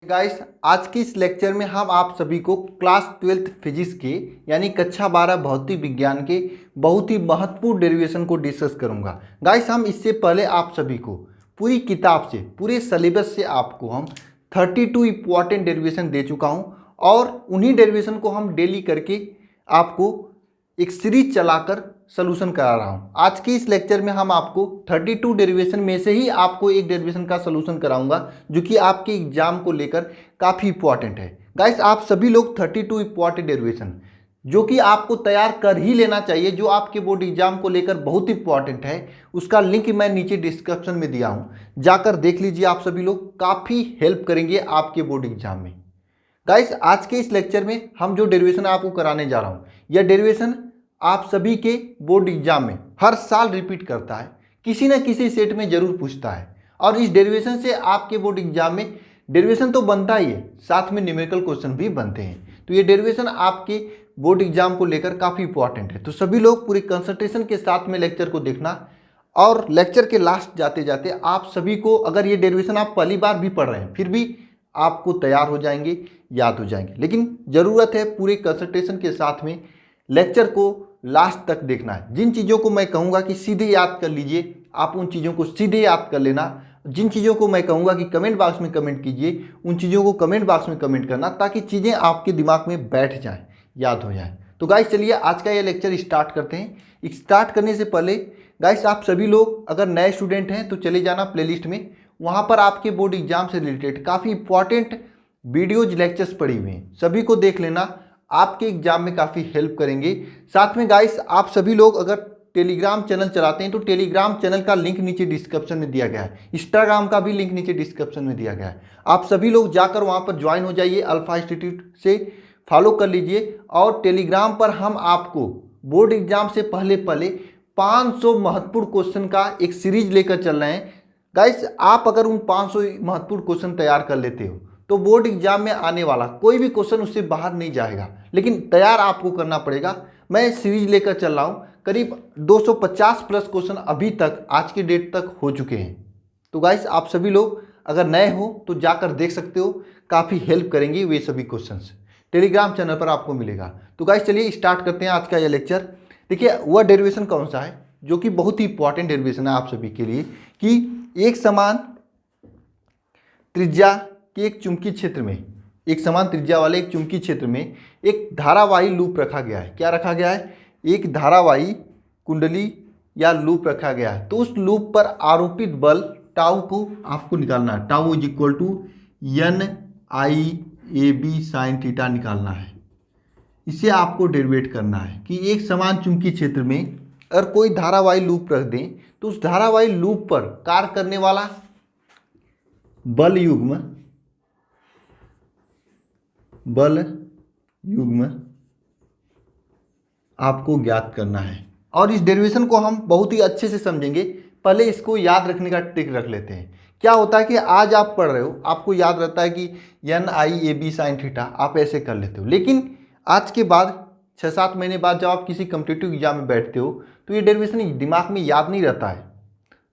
Guys, आज की इस लेक्चर में हम आप सभी को क्लास 12th फिजिक्स के यानी कक्षा 12 भौतिक विज्ञान के बहुत ही महत्वपूर्ण डेरिवेशन को डिस्कस करूंगा। गाइस, हम इससे पहले आप सभी को पूरी किताब से, पूरे सिलेबस से आपको हम 32 इंपॉर्टेंट डेरिवेशन दे चुका हूं और उन्हीं डेरिवेशन को हम डेली करके आपको एक सीरीज चलाकर सोल्यूशन करा रहा हूं। आज के इस लेक्चर में हम आपको 32 डेरिवेशन में से ही आपको एक डेरिवेशन का सोल्यूशन कराऊंगा जो कि आपके एग्जाम को लेकर काफ़ी इंपॉर्टेंट है। गाइस, आप सभी लोग 32 इंपॉर्टेंट डेरिवेशन जो कि आपको तैयार कर ही लेना चाहिए, जो आपके बोर्ड एग्जाम को लेकर बहुत इंपॉर्टेंट है, उसका लिंक मैं नीचे डिस्क्रिप्शन में दिया हूँ, जाकर देख लीजिए। आप सभी लोग काफ़ी हेल्प करेंगे आपके बोर्ड एग्जाम में। गाइस, आज के इस लेक्चर में हम जो डेरिवेशन आपको कराने जा रहा हूँ, यह डेरिवेशन आप सभी के बोर्ड एग्जाम में हर साल रिपीट करता है, किसी न किसी सेट में जरूर पूछता है और इस डेरिवेशन से आपके बोर्ड एग्जाम में डेरिवेशन तो बनता ही है, साथ में न्यूमेरिकल क्वेश्चन भी बनते हैं। तो ये डेरिवेशन आपके बोर्ड एग्जाम को लेकर काफ़ी इंपॉर्टेंट है। तो सभी लोग पूरी कंसंट्रेशन के साथ में लेक्चर को देखना और लेक्चर के लास्ट जाते जाते आप सभी को, अगर ये डेरिवेशन आप पहली बार भी पढ़ रहे हैं फिर भी आपको तैयार हो जाएंगे, याद हो जाएंगे। लेकिन ज़रूरत है पूरे कंसंट्रेशन के साथ में लेक्चर को लास्ट तक देखना है। जिन चीज़ों को मैं कहूँगा कि सीधे याद कर लीजिए, आप उन चीज़ों को सीधे याद कर लेना। जिन चीज़ों को मैं कहूँगा कि कमेंट बॉक्स में कमेंट कीजिए, उन चीज़ों को कमेंट बॉक्स में कमेंट करना, ताकि चीज़ें आपके दिमाग में बैठ जाएं, याद हो जाएं। तो गाइस, चलिए आज का ये लेक्चर स्टार्ट करते हैं। स्टार्ट करने से पहले गाइस, आप सभी लोग अगर नए स्टूडेंट हैं तो चले जाना प्लेलिस्ट में, वहाँ पर आपके बोर्ड एग्जाम से रिलेटेड काफ़ी इंपॉर्टेंट वीडियोज लेक्चर्स पड़ी हुए हैं, सभी को देख लेना, आपके एग्जाम में काफ़ी हेल्प करेंगे। साथ में गाइस, आप सभी लोग अगर टेलीग्राम चैनल चलाते हैं तो टेलीग्राम चैनल का लिंक नीचे डिस्क्रिप्शन में दिया गया है, इंस्टाग्राम का भी लिंक नीचे डिस्क्रिप्शन में दिया गया है। आप सभी लोग जाकर वहाँ पर ज्वाइन हो जाइए, अल्फा इंस्टीट्यूट से फॉलो कर लीजिए। और टेलीग्राम पर हम आपको बोर्ड एग्जाम से पहले 500 महत्वपूर्ण क्वेश्चन का एक सीरीज लेकर चल रहे हैं। गाइस, आप अगर उन 500 महत्वपूर्ण क्वेश्चन तैयार कर लेते हो तो बोर्ड एग्जाम में आने वाला कोई भी क्वेश्चन उससे बाहर नहीं जाएगा, लेकिन तैयार आपको करना पड़ेगा। मैं सीरीज लेकर चल रहा हूँ, करीब 250 प्लस क्वेश्चन अभी तक आज की डेट तक हो चुके हैं। तो गाइस, आप सभी लोग अगर नए हो तो जाकर देख सकते हो, काफ़ी हेल्प करेंगे वे सभी क्वेश्चंस, टेलीग्राम चैनल पर आपको मिलेगा। तो गाइस, चलिए स्टार्ट करते हैं आज का यह लेक्चर। देखिए, वह डेरिवेशन कौन सा है जो कि बहुत ही इंपॉर्टेंट डेरिवेशन है आप सभी के लिए, कि एक समान त्रिज्या के एक चुंबकीय क्षेत्र में, एक समान त्रिज्या वाले एक चुंबकीय क्षेत्र में एक धारावाही लूप रखा गया है। क्या रखा गया है? एक धारावाही कुंडली या लूप रखा गया है। तो उस लूप पर आरोपित बल टाउ को आपको निकालना है। Tau is equal to NIAB sine theta निकालना है। इसे आपको डेरिवेट करना है कि एक समान चुंबकीय क्षेत्र में अगर कोई धारावाही लूप रख दें तो उस धारावाही लूप पर कार्य करने वाला बल युग्म आपको ज्ञात करना है। और इस डेरिवेशन को हम बहुत ही अच्छे से समझेंगे। पहले इसको याद रखने का ट्रिक रख लेते हैं। क्या होता है कि आज आप पढ़ रहे हो, आपको याद रहता है कि NIAB साइन थीटा, आप ऐसे कर लेते हो, लेकिन आज के बाद 6-7 महीने बाद जब आप किसी कॉम्पिटिटिव एग्जाम में बैठते हो तो ये डेरिवेशन दिमाग में याद नहीं रहता है।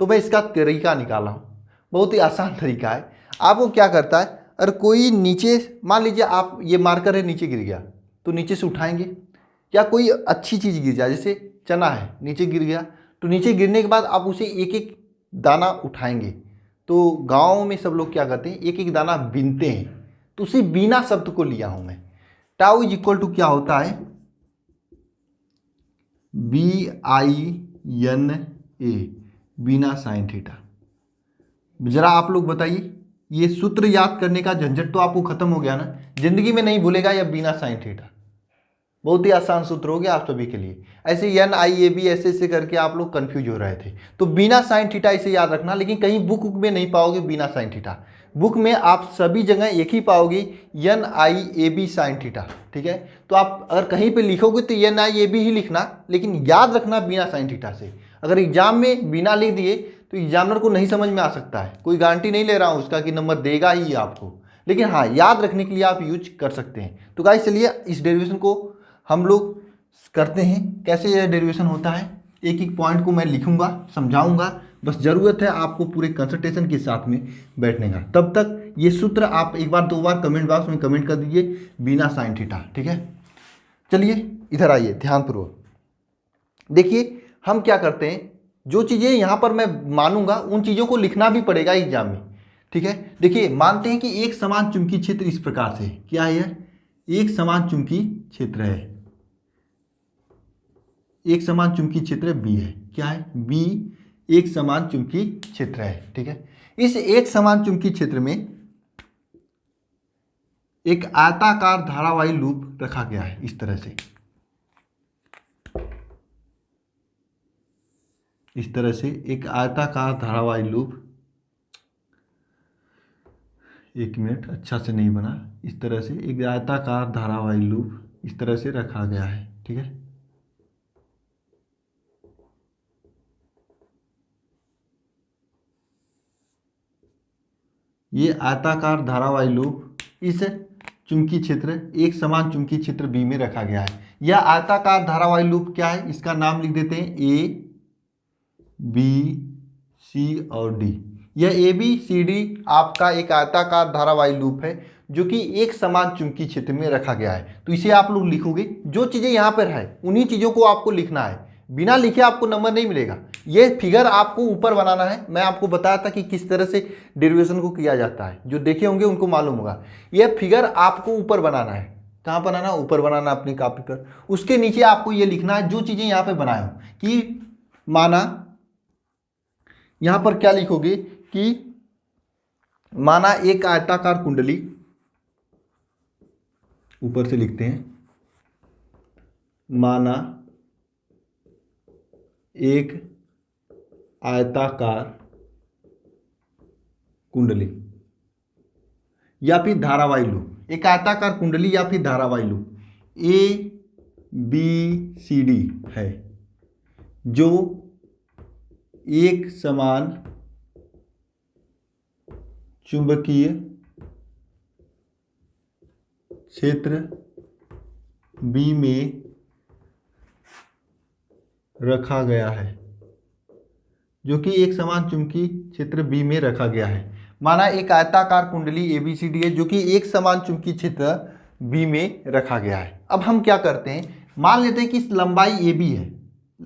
तो मैं इसका तरीका निकाला हूँ, बहुत ही आसान तरीका है। आपको क्या करता है, अगर कोई नीचे, मान लीजिए आप ये मार्कर है, नीचे गिर गया तो नीचे से उठाएंगे, या कोई अच्छी चीज़ गिर जाए, जैसे चना है नीचे गिर गया, तो नीचे गिरने के बाद आप उसे एक एक दाना उठाएंगे। तो गाँव में सब लोग क्या करते हैं, एक एक दाना बीनते हैं। तो उसी बीना शब्द को लिया हूँ मैं। टाउ इज इक्वल टू क्या होता है, BINA, बीना साइन थीटा। जरा आप लोग बताइए, ये सूत्र याद करने का झंझट तो आपको खत्म हो गया ना, जिंदगी में नहीं भूलेगा यह बीना साइन थीटा। बहुत ही आसान सूत्र हो गया आप सभी के लिए। ऐसे NIAB ऐसे करके आप लोग कंफ्यूज हो रहे थे, तो बीना साइन थीटा इसे याद रखना। लेकिन कहीं बुक में नहीं पाओगे बीना साइन थीटा, बुक में आप सभी जगह एक ही पाओगे, NIAB साइन थीटा। ठीक है, तो आप अगर कहीं पे लिखोगे तो NIAB ही लिखना, लेकिन याद रखना बीना साइन थीटा से। अगर एग्जाम में बिना लिख दिए तो एग्जामिनर को नहीं समझ में आ सकता है। कोई गारंटी नहीं ले रहा हूँ उसका कि नंबर देगा ही आपको, लेकिन हाँ, याद रखने के लिए आप यूज कर सकते हैं। तो गाइस, चलिए इस डेरिवेशन को हम लोग करते हैं। कैसे यह डेरिवेशन होता है, एक एक पॉइंट को मैं लिखूंगा, समझाऊंगा। बस ज़रूरत है आपको पूरे कंसंट्रेशन के साथ में बैठने का। तब तक ये सूत्र आप एक बार 2 बार कमेंट बॉक्स में कमेंट कर दीजिए, बिना साइन थीटा। ठीक है, चलिए इधर आइए ध्यानपूर्वक देखिए हम क्या करते हैं। जो चीज़ें यहाँ पर मैं मानूंगा उन चीज़ों को लिखना भी पड़ेगा एग्जाम में। ठीक है, देखिए मानते हैं कि एक समान चुंबकीय क्षेत्र इस प्रकार से, क्या है, एक समान चुंबकीय क्षेत्र है, एक समान चुंबकीय क्षेत्र बी है, क्या है, बी एक समान चुंबकीय क्षेत्र है। ठीक है, इस एक समान चुंबकीय क्षेत्र में एक आयताकार धारावाही लूप रखा गया है इस तरह से, इस तरह से एक आयताकार धारावाही लूप, एक मिनट अच्छा से नहीं बना, इस तरह से एक आयताकार धारावाही लूप इस तरह से रखा गया है। ठीक है, ये आयताकार धारावाही लूप इस चुंबकीय क्षेत्र, एक समान चुंबकीय क्षेत्र बी में रखा गया है। यह आयताकार धारावाही लूप क्या है, इसका नाम लिख देते हैं ए बी सी और डी। यह ए बी सी डी आपका एक आयताकार धारावाही लूप है जो कि एक समान चुंबकीय क्षेत्र में रखा गया है। तो इसे आप लोग लिखोगे, जो चीज़ें यहाँ पर है उन्हीं चीज़ों को आपको लिखना है, बिना लिखे आपको नंबर नहीं मिलेगा। ये फिगर आपको ऊपर बनाना है, मैं आपको बताया था कि किस तरह से डेरिवेशन को किया जाता है, जो देखे होंगे उनको मालूम होगा। यह फिगर आपको ऊपर बनाना है, कहाँ बनाना, ऊपर बनाना अपनी कॉपी पर। उसके नीचे आपको ये लिखना है जो चीज़ें यहाँ पे बनाए हो, कि माना यहाँ पर क्या लिखोगे कि माना एक आयताकार कुंडली, ऊपर से लिखते हैं, माना एक आयताकार कुंडली या फिर धारावाही लूप, एक आयताकार कुंडली या फिर धारावाही loop A B C D है, जो एक समान चुंबकीय क्षेत्र बी में रखा गया है, जो कि एक समान चुंबकीय क्षेत्र बी में रखा गया है। माना एक आयताकार कुंडली ABCD है जो कि एक समान चुंबकीय क्षेत्र बी में रखा गया है। अब हम क्या करते हैं, मान लेते हैं कि इस लंबाई AB है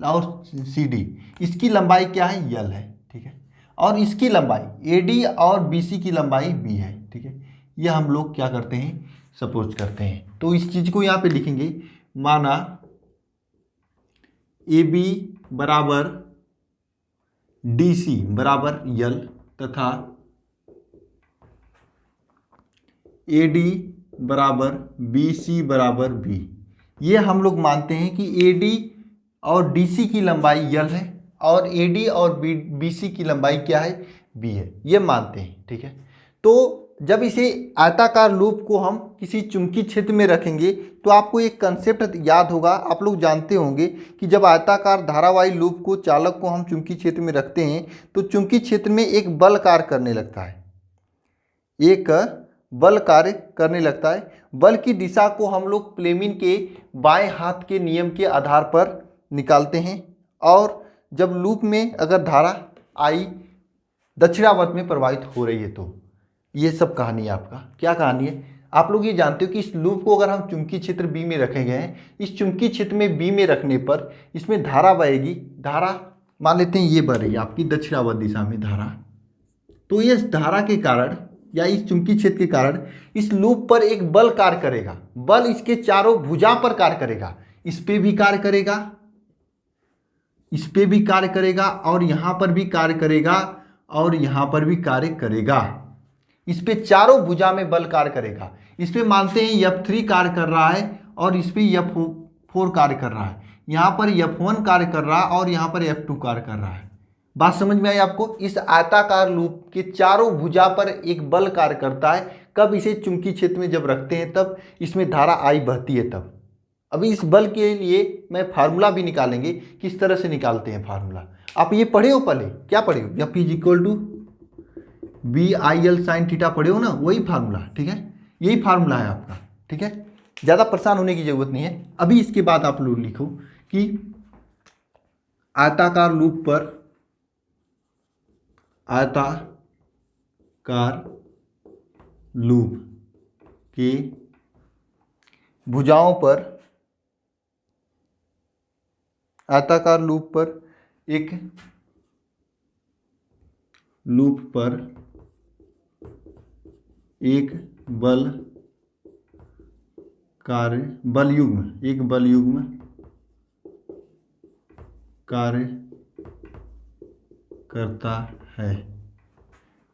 और CD, इसकी लंबाई क्या है, L है। ठीक है, और इसकी लंबाई AD और BC की लंबाई B है। ठीक है, यह हम लोग क्या करते हैं, सपोज करते हैं। तो इस चीज़ को यहाँ पे लिखेंगे, माना AB बराबर DC बराबर L तथा AD बराबर BC बराबर B। ये हम लोग मानते हैं कि AD और DC की लंबाई L है और AD और BC की लंबाई क्या है, B है, ये मानते हैं। ठीक है, तो जब इसे आयताकार लूप को हम किसी चुंबकीय क्षेत्र में रखेंगे तो आपको एक कंसेप्ट याद होगा, आप लोग जानते होंगे कि जब आयताकार धारावाही लूप को, चालक को हम चुंबकीय क्षेत्र में रखते हैं तो चुंबकीय क्षेत्र में एक बल कार्य करने लगता है, एक बल कार्य करने लगता है। बल की दिशा को हम लोग प्लेमिन के बाएं हाथ के नियम के आधार पर निकालते हैं, और जब लूप में अगर धारा आई दक्षिणावर्त में प्रवाहित हो रही है तो ये सब कहानी है। आपका क्या कहानी है, आप लोग ये जानते हो कि इस लूप को अगर हम चुंबकीय क्षेत्र बी में रखे गए हैं, इस चुंबकीय क्षेत्र में बी में रखने पर इसमें धारा बहेगी, धारा मान लेते हैं ये बह रही है आपकी दक्षिणावर्त दिशा में धारा। तो इस धारा के कारण या इस चुंबकीय क्षेत्र के कारण इस लूप पर एक बल कार्य करेगा, बल इसके चारों भुजा पर कार्य करेगा, इस पे भी कार्य करेगा, इस पे भी कार्य करेगा, और यहाँ पर भी कार्य करेगा, और यहाँ पर भी कार्य करेगा। इस पे चारों भुजा में बल कार्य करेगा। इस पे मानते हैं F3 कार्य कर रहा है और इस पे F4 कार्य कर रहा है, यहाँ पर F1 कार्य कर रहा है और यहाँ पर F2 कार्य कर रहा है। बात समझ में आई आपको, इस आयताकार लूप के चारों भुजा पर एक बल कार्य करता है। कब, इसे चुंबकीय क्षेत्र में जब रखते हैं तब इसमें धारा आई बहती है तब। अभी इस बल के लिए मैं फार्मूला भी निकालेंगे, किस तरह से निकालते हैं फार्मूला। आप ये पढ़े हो, पहले क्या पढ़े हो, F is equal to BIL sine theta पढ़े हो ना, वही फार्मूला। ठीक है, यही फार्मूला है आपका। ठीक है, ज़्यादा परेशान होने की जरूरत नहीं है। अभी इसके बाद आप लोग लिखो कि आयताकार लूप पर, आयताकार लूप के भुजाओं पर, आयताकार लूप पर एक लूप पर एक बलयुग्म कार्य करता है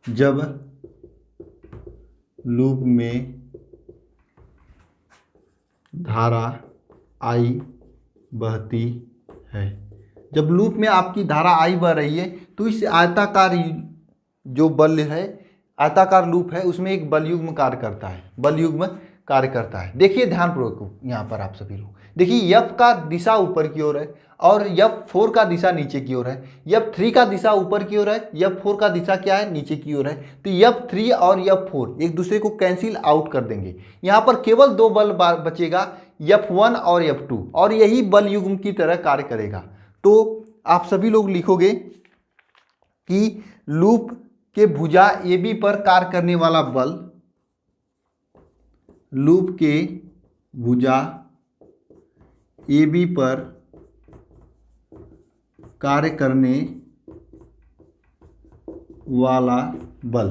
जब लूप में धारा I बहती है। जब लूप में आपकी धारा I बह रही है तो इस आयताकार जो बल है, आयताकार लूप है, उसमें एक बलयुग्म कार्य करता है। देखिए ध्यानपूर्वक यहाँ पर आप सभी लोग देखिए, F का दिशा ऊपर की ओर है और F4 का दिशा नीचे की ओर है। F3 का दिशा ऊपर की ओर है, F4 का दिशा क्या है, नीचे की ओर है। तो F3 और F4 एक दूसरे को कैंसिल आउट कर देंगे। यहाँ पर केवल दो बल बचेगा, F1 और F2, और यही बल युग्म की तरह कार्य करेगा। तो आप सभी लोग लिखोगे कि लूप के भुजा AB पर कार्य करने वाला बल, लूप के भुजा AB पर कार्य करने वाला बल,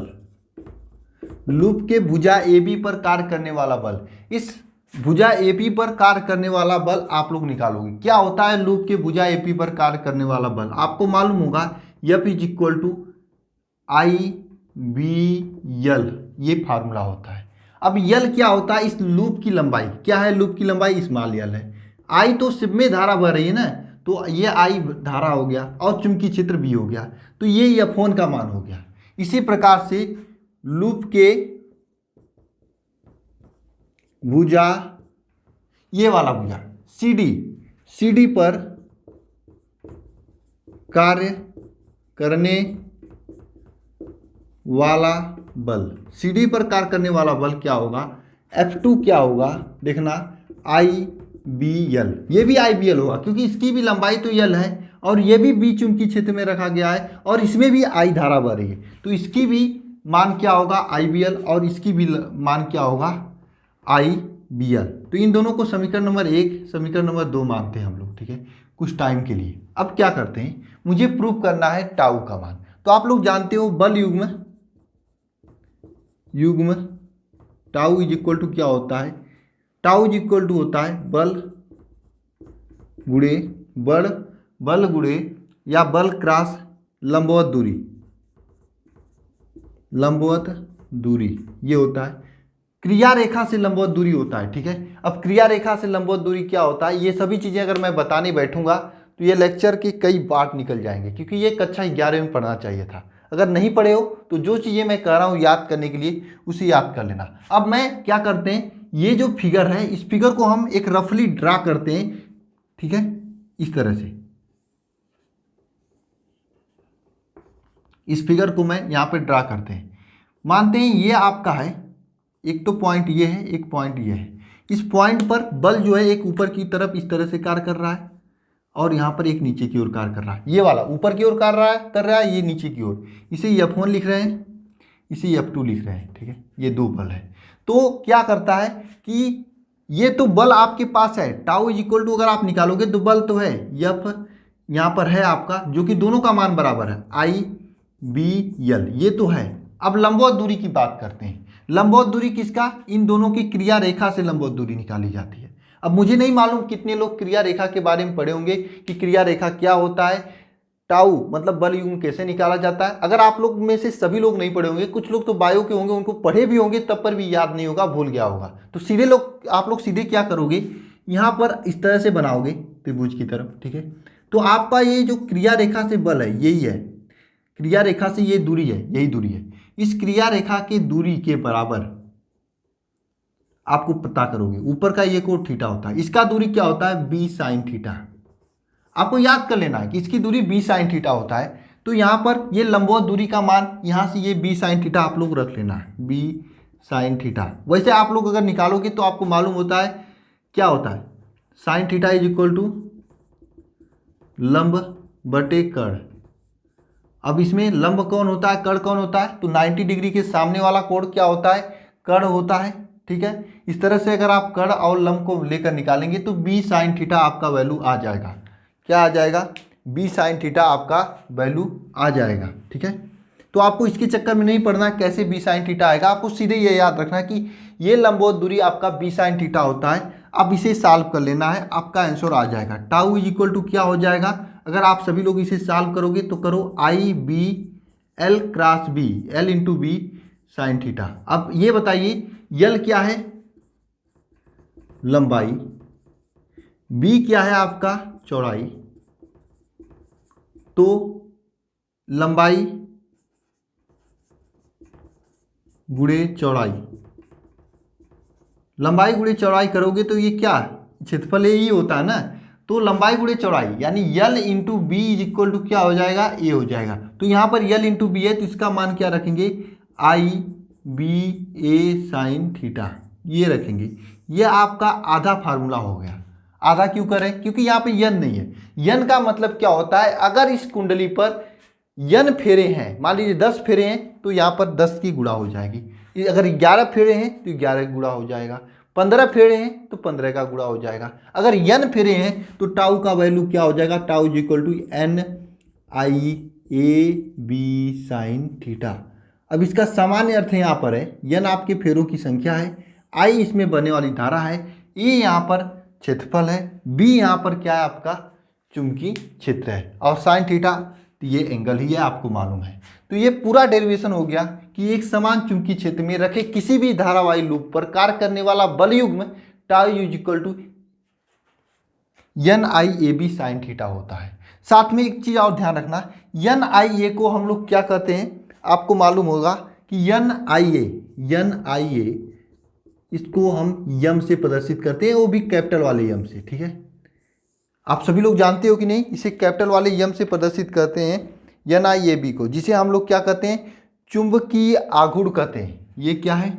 लूप के भुजा AB पर कार्य करने वाला बल, इस भुजा AB पर कार्य करने वाला बल आप लोग निकालोगे। क्या होता है लूप के भुजा AP पर कार्य करने वाला बल? आपको मालूम होगा F is equal to IBL, ये फार्मूला होता है। अब यल क्या होता है? इस लूप की लंबाई क्या है? लूप की लंबाई स्मॉल यल है। I तो सिप में धारा बह रही है ना, तो ये I धारा हो गया और चुंबकीय क्षेत्र B हो गया, तो ये F1 का मान हो गया। इसी प्रकार से लूप के भुजा, ये वाला भुजा CD पर कार्य करने वाला बल, CD पर कार्य करने वाला बल क्या होगा? F2 क्या होगा देखना, IBL। ये भी IBL होगा क्योंकि इसकी भी लंबाई तो यल है और ये भी B चुंबकीय क्षेत्र में रखा गया है और इसमें भी I धारा बह रही है, तो इसकी भी मान क्या होगा? IBL, और इसकी भी मान क्या होगा? IBL। तो इन दोनों को समीकरण नंबर 1, समीकरण नंबर 2 मानते हैं हम लोग, ठीक है, कुछ टाइम के लिए। अब क्या करते हैं, मुझे प्रूव करना है टाउ का मान। तो आप लोग जानते हो बल युग्म टाउ इज इक्वल टू क्या होता है? टाउ इज इक्वल टू होता है बल गुणे या बल क्रॉस लंबवत दूरी, ये होता है। क्रिया रेखा से लंबवत दूरी होता है, ठीक है। अब क्रिया रेखा से लंबवत दूरी क्या होता है, ये सभी चीज़ें अगर मैं बताने बैठूंगा तो ये लेक्चर के कई पार्ट निकल जाएंगे, क्योंकि ये कक्षा 11 में पढ़ना चाहिए था। अगर नहीं पढ़े हो तो जो चीज़ें मैं कह रहा हूँ याद करने के लिए उसे याद कर लेना। अब मैं क्या करते हैं, ये जो फिगर है इस फिगर को हम एक रफली ड्रा करते हैं, ठीक है, इस तरह से। इस फिगर को मैं यहाँ पे ड्रा करते हैं। मानते हैं ये आपका है, एक तो पॉइंट ये है, एक पॉइंट ये है। इस पॉइंट पर बल जो है एक ऊपर की तरफ इस तरह से कार्य कर रहा है और यहाँ पर एक नीचे की ओर कार्य कर रहा है। ये वाला ऊपर की ओर कर रहा है, ये नीचे की ओर। इसे F1 लिख रहे हैं, इसे F2 लिख रहे हैं, ठीक है। ये दो बल है। तो क्या करता है कि ये तो बल आपके पास है, टाउ इज इक्वल टू अगर आप निकालोगे तो बल तो है F यहाँ पर है आपका, जो कि दोनों का मान बराबर है, IBL, ये तो है। अब लंबवत दूरी की बात करते हैं। लंबवत दूरी किसका? इन दोनों की क्रिया रेखा से लंबवत दूरी निकाली जाती है। अब मुझे नहीं मालूम कितने लोग क्रिया रेखा के बारे में पढ़े होंगे कि क्रिया रेखा क्या होता है, टाउ मतलब बल युग्म कैसे निकाला जाता है। अगर आप लोग में से सभी लोग नहीं पढ़े होंगे, कुछ लोग तो बायो के होंगे, उनको पढ़े भी होंगे तब पर भी याद नहीं होगा, भूल गया होगा, तो सीधे आप लोग सीधे क्या करोगे, यहाँ पर इस तरह से बनाओगे त्रिभुज की तरफ, ठीक है। तो आपका ये जो क्रिया रेखा से बल है यही है, क्रिया रेखा से ये दूरी है, यही दूरी है। इस क्रिया रेखा के दूरी के बराबर आपको पता करोगे, ऊपर का ये कोण थीटा होता है, इसका दूरी क्या होता है? B sin theta. आपको याद कर लेना है कि इसकी दूरी B sin थीटा होता है। तो यहाँ पर ये लंबवत दूरी का मान, यहाँ से ये B sin थीटा आप लोग रख लेना है, B sin थीटा। वैसे आप लोग अगर निकालोगे तो आपको मालूम होता है क्या होता है, sin theta is equal to लंब बटे कर्ण। अब इसमें लंब कौन होता है, कर्ण कौन होता है? तो 90 डिग्री के सामने वाला कोण क्या होता है? कर्ण होता है, ठीक है। इस तरह से अगर आप कर्ण और लंब को लेकर निकालेंगे तो बी साइन थीटा आपका वैल्यू आ जाएगा। क्या आ जाएगा? बी साइन थीटा आपका वैल्यू आ जाएगा, ठीक है। तो आपको इसके चक्कर में नहीं पड़ना कैसे बी साइन थीटा आएगा, आपको सीधे ये याद रखना कि ये लंबवत दूरी आपका बी साइन थीटा होता है। अब इसे सॉल्व कर लेना है, आपका आंसर आ जाएगा। टाउ इज इक्वल टू क्या हो जाएगा, अगर आप सभी लोग इसे सॉल्व करोगे तो करो I B L cross B, L into B sine theta. अब ये बताइए यल क्या है? लंबाई। बी क्या है आपका? चौड़ाई। तो लंबाई गुणे चौड़ाई, लंबाई गुणे चौड़ाई करोगे तो ये क्या क्षेत्रफल ही होता है ना। तो लंबाई गुणे चौड़ाई यानी L into B is equal to क्या हो जाएगा? ए हो जाएगा। तो यहाँ पर यल इंटू बी है तो इसका मान क्या रखेंगे? आई बी ए साइन थीटा, ये रखेंगे। ये आपका आधा फार्मूला हो गया। आधा क्यों करें? क्योंकि यहाँ पे यन नहीं है। यन का मतलब क्या होता है, अगर इस कुंडली पर यन फेरे हैं, मान लीजिए 10 फेरे हैं तो यहाँ पर 10 की गुणा हो जाएगी। अगर 11 फेरे हैं तो 11 की गुणा हो जाएगा। 15 फेरे हैं तो 15 का गुणा हो जाएगा। अगर यन फेरे हैं तो टाउ का वैल्यू क्या हो जाएगा? Tau is equal to N I A B sine theta. अब इसका सामान्य अर्थ यहाँ पर है, यन आपके फेरों की संख्या है, आई इसमें बहने वाली धारा है, ए यहाँ पर क्षेत्रफल है, बी यहाँ पर क्या है आपका? चुंबकीय क्षेत्र है, और साइन थीटा तो ये एंगल ही है, आपको मालूम है। तो ये पूरा डेरिवेशन हो गया कि एक समान चुंबकीय क्षेत्र में रखे किसी भी धारावाही लूप पर कार्य करने वाला बल युग्म tau is equal to N I A B sine theta होता है। साथ में एक चीज और ध्यान रखना, एन आई ए को हम लोग क्या कहते हैं, आपको मालूम होगा कि एन आई ए इसको हम यम से प्रदर्शित करते हैं, वो भी कैपिटल वाले यम से, ठीक है। आप सभी लोग जानते हो कि नहीं, इसे कैपिटल वाले यम से प्रदर्शित करते हैं एन आई ए बी को, जिसे हम लोग क्या कहते हैं? चुंबकीय आघूर्ण कहते हैं। ये क्या है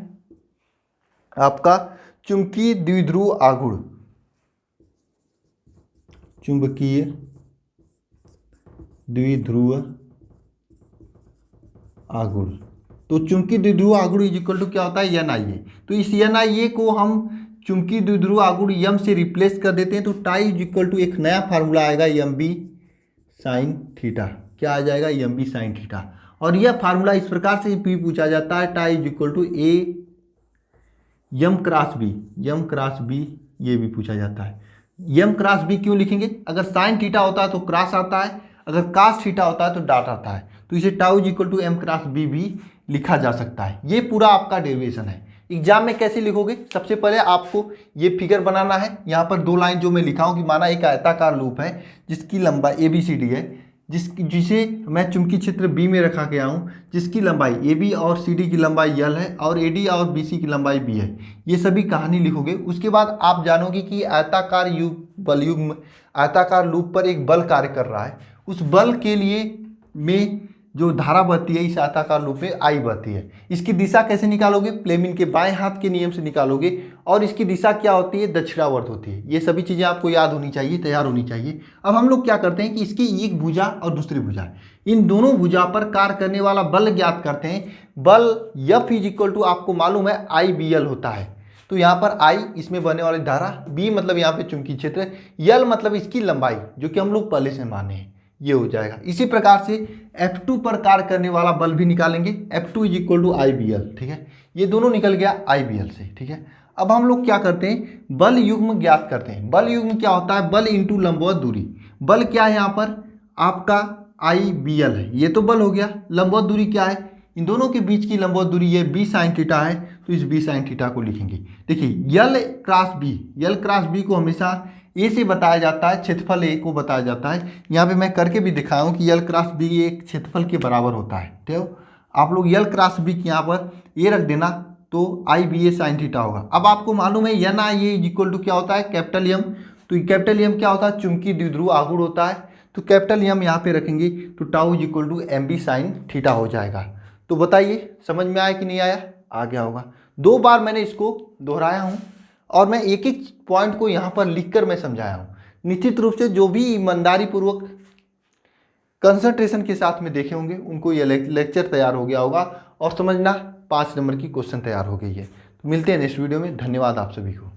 आपका? चुंबकीय द्विध्रुव आघूर्ण, चुंबकीय द्विध्रुव आघूर्ण। तो चुंबकीय द्विध्रुव आघूर्ण इज इक्वल टू क्या होता है? एन आई ए। तो इस एन आई ए को हम चुंबकीय द्विध्रुव आघूर्ण यम से रिप्लेस कर देते हैं, तो टाई इज इक्वल टू एक नया फार्मूला आएगा एम बी साइन थीटा। क्या आ जाएगा? M B sine theta. और यह फार्मूला इस प्रकार से भी पूछा जाता है, tau is equal to A M cross B, M cross B, ये भी पूछा जाता है। यम क्रॉस बी क्यों लिखेंगे? अगर साइन थीटा होता है तो क्रॉस आता है, अगर कास थीटा होता है तो डाट आता है। तो इसे tau is equal to M cross B भी लिखा जा सकता है। ये पूरा आपका डेरिवेशन है। एग्जाम में कैसे लिखोगे? सबसे पहले आपको ये फिगर बनाना है। यहाँ पर 2 लाइन जो मैं लिखा हूँ कि माना एक आयताकार लूप है जिसकी लंबाई ए बी सी डी है, जिसे मैं चुंबकीय क्षेत्र बी में रखा गया हूँ, जिसकी लंबाई ए बी और सी डी की लंबाई यल है और ए डी और बी सी की लंबाई बी है। ये सभी कहानी लिखोगे। उसके बाद आप जानोगे कि आयताकार बल युग्म आयताकार लूप पर एक बल कार्य कर रहा है। उस बल के लिए में जो धारा बहती है इस आयताकार लूप में आई बहती है। इसकी दिशा कैसे निकालोगे? प्लेमिन के बाएं हाथ के नियम से निकालोगे, और इसकी दिशा क्या होती है? दक्षिणावर्त होती है। ये सभी चीज़ें आपको याद होनी चाहिए, तैयार होनी चाहिए। अब हम लोग क्या करते हैं कि इसकी एक भुजा और दूसरी भुजा, इन दोनों भुजा पर कार्य करने वाला बल ज्ञात करते हैं। बल F इज इक्वल टू आपको मालूम है आई बी एल होता है। तो यहाँ पर आई इसमें बहने वाली धारा, बी मतलब यहाँ पे चुंबकीय क्षेत्र, यल मतलब इसकी लंबाई जो कि हम लोग पहले से माने हैं, ये हो जाएगा। इसी प्रकार से F2 पर कार्य करने वाला बल भी निकालेंगे। F2 is equal to I B L, ठीक है। ये दोनों निकल गया आई बी एल से, ठीक है। अब हम लोग क्या करते हैं? बल युग्म ज्ञात करते हैं। बल युग्म क्या होता है? बल इंटू लंबवत दूरी। बल क्या है यहाँ पर? आपका आई बी एल है, ये तो बल हो गया। लंबवत दूरी क्या है? इन दोनों के बीच की लंबवत दूरी ये बी साइन थीटा है, तो इस बी साइन थीटा को लिखेंगे। देखिए यल क्रॉस बी को हमेशा ए से बताया जाता है, क्षेत्रफल ए को बताया जाता है। यहाँ पे मैं करके भी दिखाया हूँ कि यल क्रॉस बी एक क्षेत्रफल के बराबर होता है। ठीक है, आप लोग यल क्रॉस बी के यहाँ पर ए रख देना तो I B A sine theta होगा। अब आपको मालूम है N I A equal to क्या होता है? Capital M. तो कैपिटल एम क्या होता है? चुंबकीय द्विध्रुव आघूर्ण होता है। तो कैपिटल एम यहाँ पे रखेंगे तो tau is equal to M B sine theta हो जाएगा। तो बताइए समझ में आया कि नहीं आया? आ गया होगा। 2 बार मैंने इसको दोहराया हूँ और मैं एक एक पॉइंट को यहाँ पर लिखकर मैं समझाया हूँ। निश्चित रूप से जो भी ईमानदारी पूर्वक कंसंट्रेशन के साथ में देखे होंगे उनको ये लेक्चर तैयार हो गया होगा। और समझना 5 नंबर की क्वेश्चन तैयार हो गई है। तो मिलते हैं नेक्स्ट वीडियो में। धन्यवाद आप सभी को।